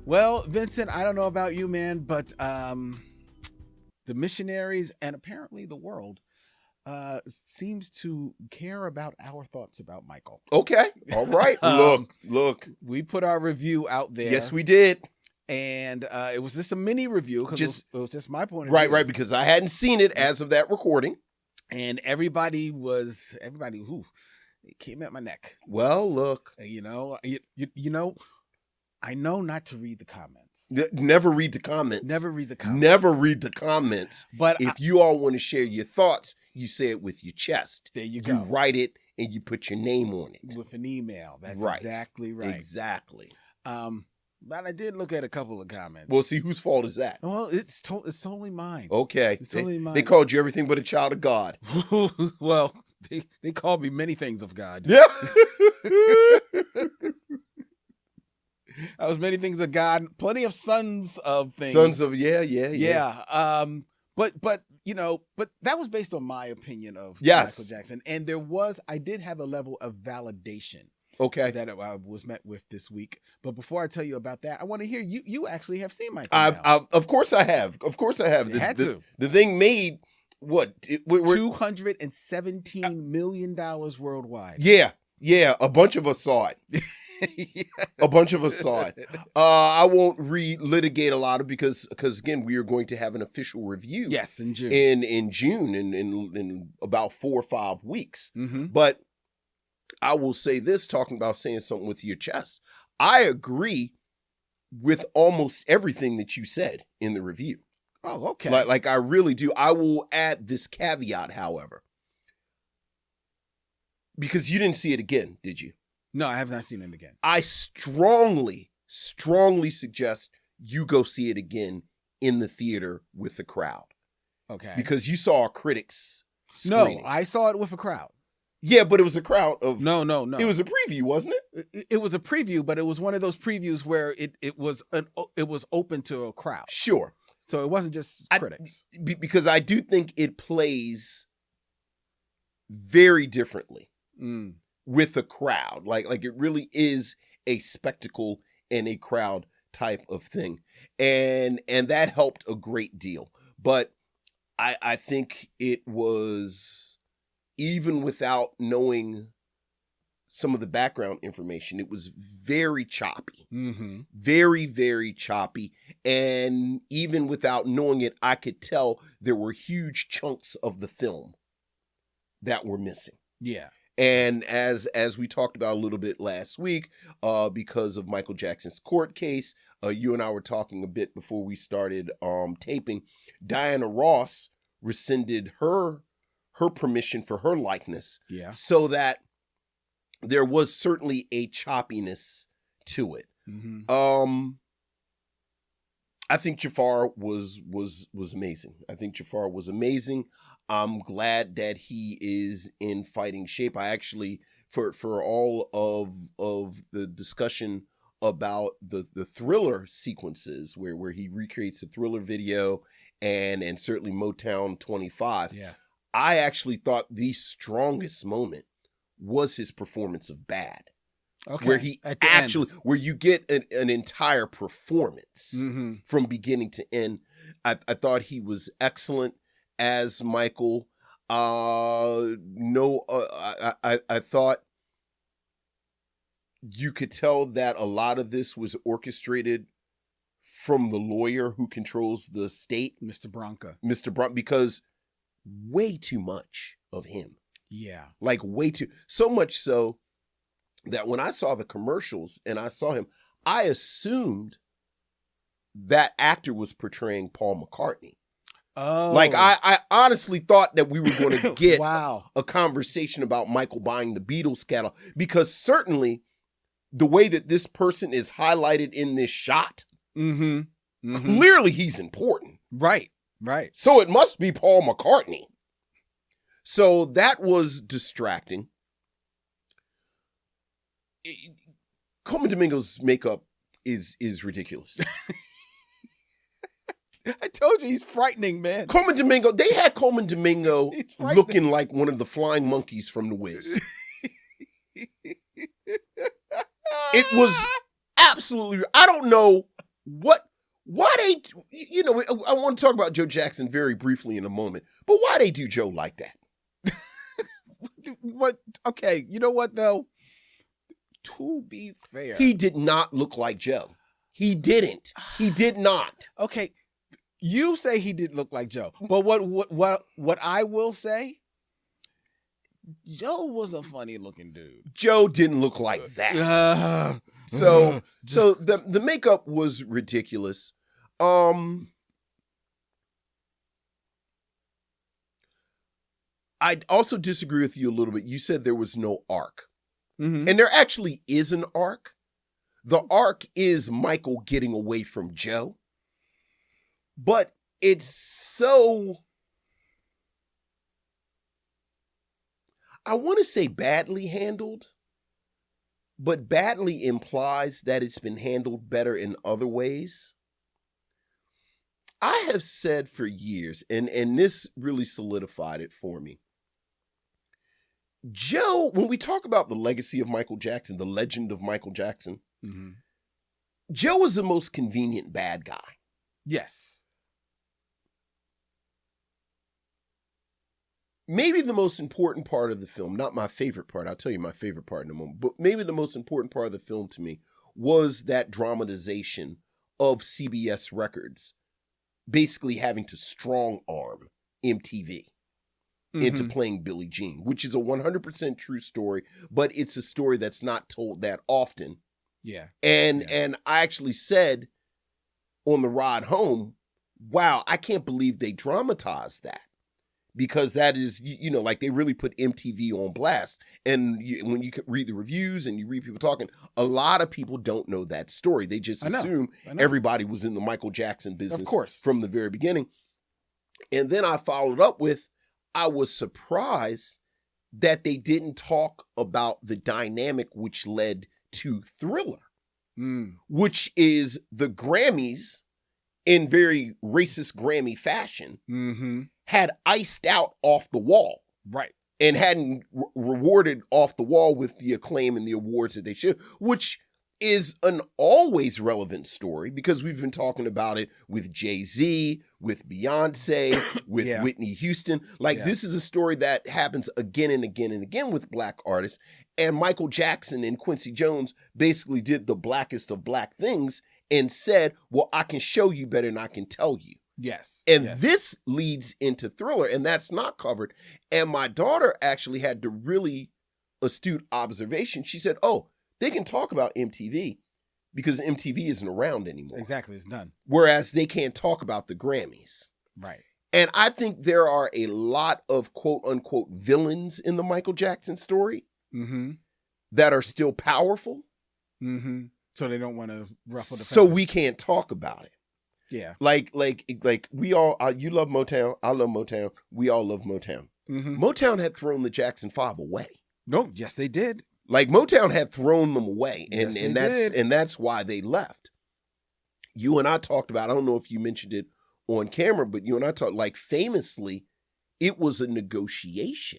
Well, Vincent, I don't know about you, man, but the missionaries and apparently the world seems to care about our thoughts about Michael. Okay. All right. Look. We put our review out there. Yes, we did. And it was just a mini review because it was just my point of view. Right, because I hadn't seen it as of that recording. And everybody who it came at my neck. Well, look. You know, I know not to read the comments. Never read the comments. Never read the comments. Never read the comments. But if you all want to share your thoughts, you say it with your chest. There you go. You write it and you put your name on it. With an email. That's right. Exactly right. Exactly. But I did look at a couple of comments. Well, see, whose fault is that? Well, it's totally mine. Okay. It's totally mine. They called you everything but a child of God. Well, they called me many things of God. Yeah. I was many things of God, plenty of sons of things. Sons of yeah. But that was based on my opinion of yes. Michael Jackson, and I did have a level of validation. Okay. That I was met with this week. But before I tell you about that, I want to hear you actually have seen Michael. Of course I have. Of course I have. The thing made what? $217 million worldwide. Yeah. A bunch of us saw it. Yes. A bunch of us saw it. I won't relitigate a lot of because again, we are going to have an official review. Yes, in June. In June, in about 4 or 5 weeks. Mm-hmm. But I will say this, talking about saying something with your chest. I agree with almost everything that you said in the review. Oh, okay. Like I really do. I will add this caveat, however, because you didn't see it again, did you? No, I have not seen it again. I strongly suggest you go see it again in the theater with the crowd. Okay. Because you saw a critics screening. No, I saw it with a crowd. Yeah, but it was a crowd of... No. It was a preview, wasn't it? It was a preview, but it was one of those previews where it was open to a crowd. Sure. So it wasn't just critics. Because I do think it plays very differently with a crowd. Like it really is a spectacle and a crowd type of thing. And that helped a great deal. But I think it was... Even without knowing some of the background information, it was very choppy. Mm-hmm. Very, very choppy. And even without knowing it, I could tell there were huge chunks of the film that were missing. Yeah. And as we talked about a little bit last week, because of Michael Jackson's court case, you and I were talking a bit before we started taping. Diana Ross rescinded her permission for her likeness. Yeah. So that there was certainly a choppiness to it. Mm-hmm. I think JAAFAR was amazing. I think JAAFAR was amazing. I'm glad that he is in fighting shape. I actually, for all of the discussion about the Thriller sequences where he recreates the Thriller video and certainly Motown 25. Yeah. I actually thought the strongest moment was his performance of Bad. Okay. Where he where you get an entire performance mm-hmm. from beginning to end. I thought he was excellent as Michael. I thought you could tell that a lot of this was orchestrated from the lawyer who controls the state. Mr. Branca, because way too much of him. Yeah. Like way too, so much so that when I saw the commercials and I saw him, I assumed that actor was portraying Paul McCartney. Oh. Like I honestly thought that we were going to get wow. a conversation about Michael buying the Beatles catalog, because certainly the way that this person is highlighted in this shot, mm-hmm. Mm-hmm. clearly he's important. Right. So it must be Paul McCartney. So that was distracting. Coleman Domingo's makeup is ridiculous. I told you he's frightening, man. Coleman Domingo, they had Coleman Domingo looking like one of the flying monkeys from The Wiz. It was absolutely, I don't know why they, I want to talk about Joe Jackson very briefly in a moment, but why they do Joe like that? What? Okay, you know what though? To be fair, he did not look like Joe. He didn't. He did not. Okay, you say he didn't look like Joe, but what I will say, Joe was a funny looking dude. Joe didn't look like that. So the makeup was ridiculous. I also disagree with you a little bit. You said there was no arc. Mm-hmm. And there actually is an arc. The arc is Michael getting away from Joe. But it's so, I want to say badly handled, but badly implies that it's been handled better in other ways. I have said for years, and this really solidified it for me. Joe, when we talk about the legacy of Michael Jackson, the legend of Michael Jackson, mm-hmm. Joe is the most convenient bad guy. Yes. Maybe the most important part of the film, not my favorite part, I'll tell you my favorite part in a moment, but maybe the most important part of the film to me was that dramatization of CBS Records basically having to strong arm MTV into playing Billie Jean, which is a 100% true story, but it's a story that's not told that often. Yeah. And I actually said on the ride home, wow, I can't believe they dramatized that. Because that is, like they really put MTV on blast. And when you read the reviews and you read people talking, a lot of people don't know that story. They just assume everybody was in the Michael Jackson business, of course, from the very beginning. And then I followed up with, I was surprised that they didn't talk about the dynamic which led to Thriller, which is the Grammys in very racist Grammy fashion. Mm-hmm. Had iced out off the wall. Right. And hadn't rewarded off the wall with the acclaim and the awards that they should, which is an always relevant story because we've been talking about it with Jay-Z, with Beyonce, with Whitney Houston. This is a story that happens again and again and again with black artists. And Michael Jackson and Quincy Jones basically did the blackest of black things and said, well, I can show you better than I can tell you. Yes. And this leads into Thriller, and that's not covered. And my daughter actually had the really astute observation. She said, oh, they can talk about MTV because MTV isn't around anymore. Exactly, it's done. Whereas they can't talk about the Grammys. Right. And I think there are a lot of quote unquote villains in the Michael Jackson story that are still powerful. Mm-hmm. So they don't want to ruffle the feathers. So we can't talk about it. Yeah. Like we all, you love Motown. I love Motown. We all love Motown. Mm-hmm. Motown had thrown the Jackson 5 away. No, yes, they did. Like Motown had thrown them away. And, yes, and that's why they left. You and I talked about, I don't know if you mentioned it on camera, but you and I talked, like famously, it was a negotiation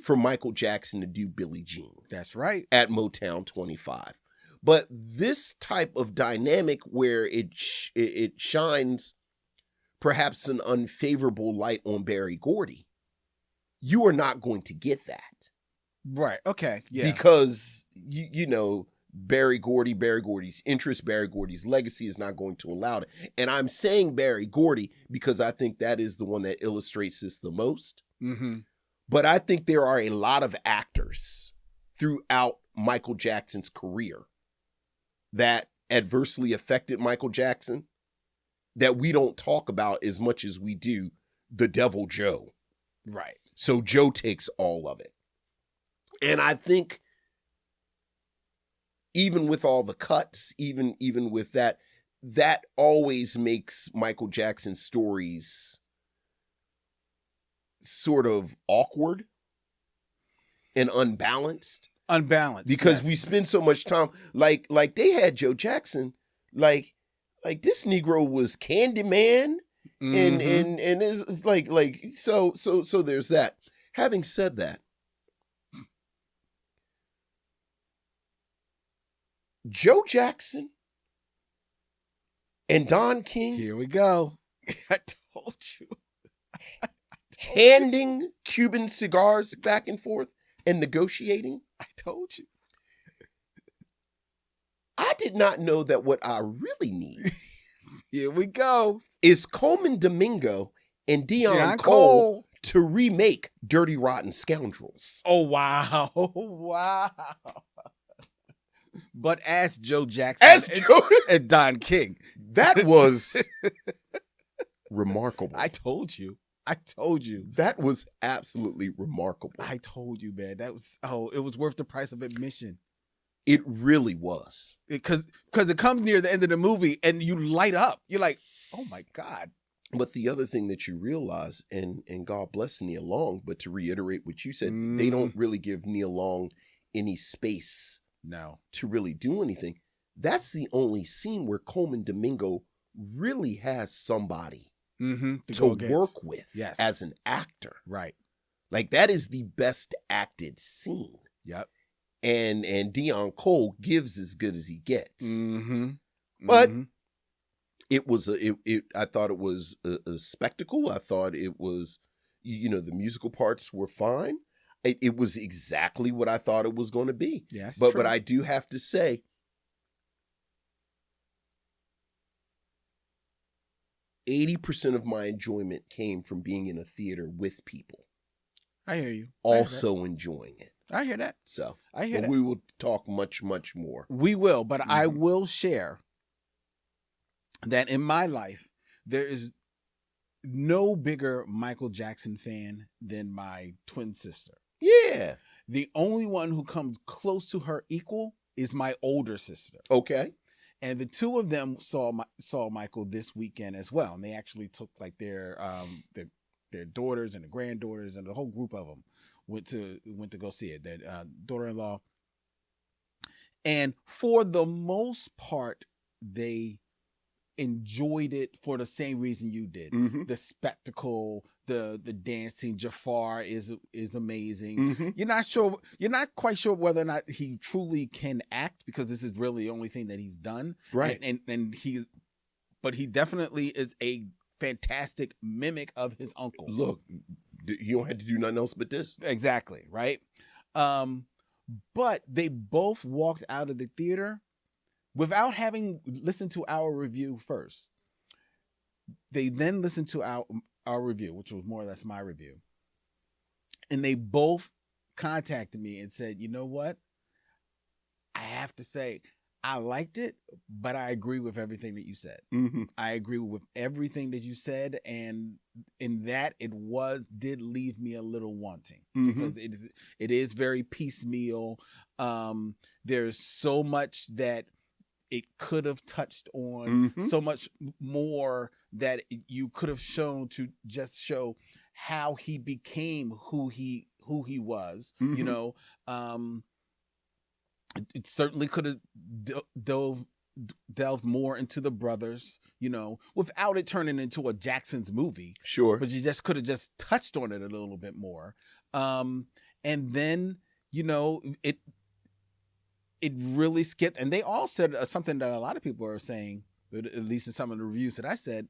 for Michael Jackson to do Billie Jean. That's right. At Motown 25. But this type of dynamic where it shines perhaps an unfavorable light on Berry Gordy, you are not going to get that. Right. Okay. Yeah. Because, Berry Gordy's interest, Berry Gordy's legacy is not going to allow it. And I'm saying Berry Gordy because I think that is the one that illustrates this the most. Mm-hmm. But I think there are a lot of actors throughout Michael Jackson's career that adversely affected Michael Jackson that we don't talk about as much as we do the Devil Joe. Right. So Joe takes all of it. And I think even with all the cuts, even with that always makes Michael Jackson's stories sort of awkward and unbalanced. Because we spend so much time like they had Joe Jackson, like this Negro was Candyman and it's like so there's that. Having said that, Joe Jackson And Don King, here we go. I told you. handing Cuban cigars back and forth and negotiating. I told you. I did not know that what I really need Here we go. is Coleman Domingo and Dion Cole to remake Dirty Rotten Scoundrels. Oh, wow. Wow. But as Joe Jackson and Don King. That was remarkable. I told you. That was absolutely remarkable. I told you, man. It was worth the price of admission. It really was. Because it comes near the end of the movie and you light up. You're like, oh my God. But the other thing that you realize, and God bless Nia Long, but to reiterate what you said, they don't really give Nia Long any space to really do anything. That's the only scene where Coleman Domingo really has somebody to work with as an actor. Right. Like, that is the best acted scene. Yep. And Dion Cole gives as good as he gets. But it was I thought it was a spectacle. I thought it was, the musical parts were fine. It was exactly what I thought it was going to be. Yes. But I do have to say, 80% of my enjoyment came from being in a theater with people. I hear you. Also enjoying it. I hear that. So I hear that. We will talk much, much more. We will, but I will share that in my life, there is no bigger Michael Jackson fan than my twin sister. Yeah. The only one who comes close to her equal is my older sister. Okay. And the two of them saw Michael this weekend as well. And they actually took like their daughters and the granddaughters and the whole group of them went to go see it. Their daughter-in-law. And for the most part, they enjoyed it for the same reason you did. The spectacle, the dancing. JAAFAR is amazing. You're not quite sure whether or not he truly can act, because this is really the only thing that he's done. Right. But he definitely is a fantastic mimic of his uncle. Look, you don't have to do nothing else but this. Exactly, right? But they both walked out of the theater without having listened to our review first. They then listened to our review, which was more or less my review. And they both contacted me and said, you know what? I have to say, I liked it, but I agree with everything that you said. I agree with everything that you said. And in that, did leave me a little wanting, because it is very piecemeal. There's so much that it could have touched on, so much more that you could have shown to just show how he became who he was. It certainly could have delved more into the brothers, without it turning into a Jackson's movie. Sure. But you just could have just touched on it a little bit more. And then, it really skipped. And they all said something that a lot of people are saying, at least in some of the reviews that I said.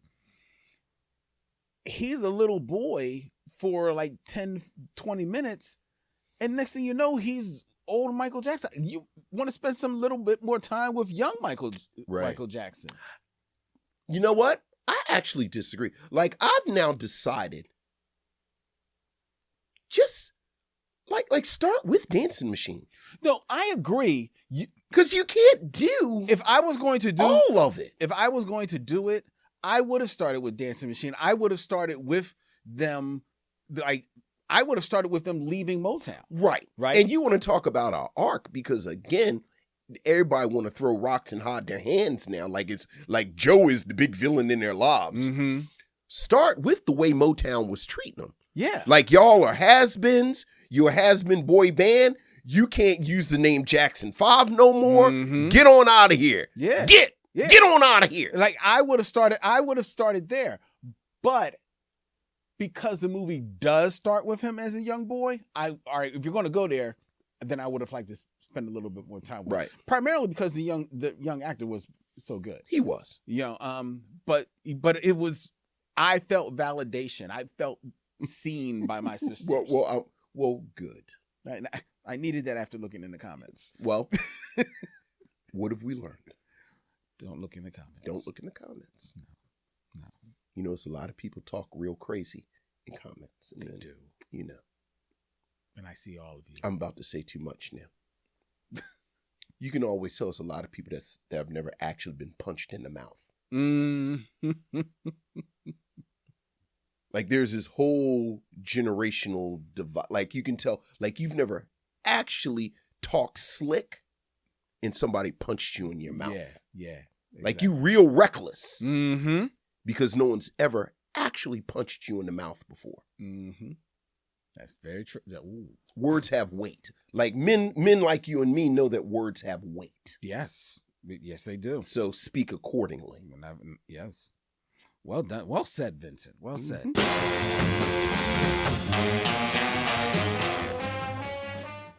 He's a little boy for like 10, 20 minutes. And next thing you know, he's old Michael Jackson. You want to spend some little bit more time with young Michael Jackson. You know what? I actually disagree. Like, I've now decided, just like start with Dancing Machine. No, I agree. Because you can't do if I was going to do all of it. If I was going to do it, I would have started with Dancing Machine. I would have started with them, I would have started with them leaving Motown. Right. And you want to talk about our arc, because again, everybody want to throw rocks and hide their hands now. Like it's like Joe is the big villain in their lives. Start with the way Motown was treating them. Yeah. Like, y'all are has-beens. You're a has-been boy band. You can't use the name Jackson 5 no more. Get on out of here. Yeah. Get on out of here. Like, I would have started there. But because the movie does start with him as a young boy, all right, if you're going to go there, then I would have liked to spend a little bit more time with him. Primarily because the young actor was so good. He was. But it was. I felt validation. I felt seen by my sisters. Well, good. I needed that after looking in the comments. Well, what have we learned? Don't look in the comments. Don't look in the comments. No. You know, it's a lot of people talk real crazy in comments. They do. You know. And I see all of you. I'm about to say too much now. You can always tell it's a lot of people that have never actually been punched in the mouth. Like there's this whole generational divide. Like you can tell, like you've never actually talked slick and somebody punched you in your mouth. Yeah. Exactly. Like you real reckless. Mm-hmm. Because no one's ever actually punched you in the mouth before. Mm-hmm. That's very true. Words have weight. Like men like you and me know that words have weight. Yes, they do. So speak accordingly. Yes. Well done. Well said, Vincent. Well said.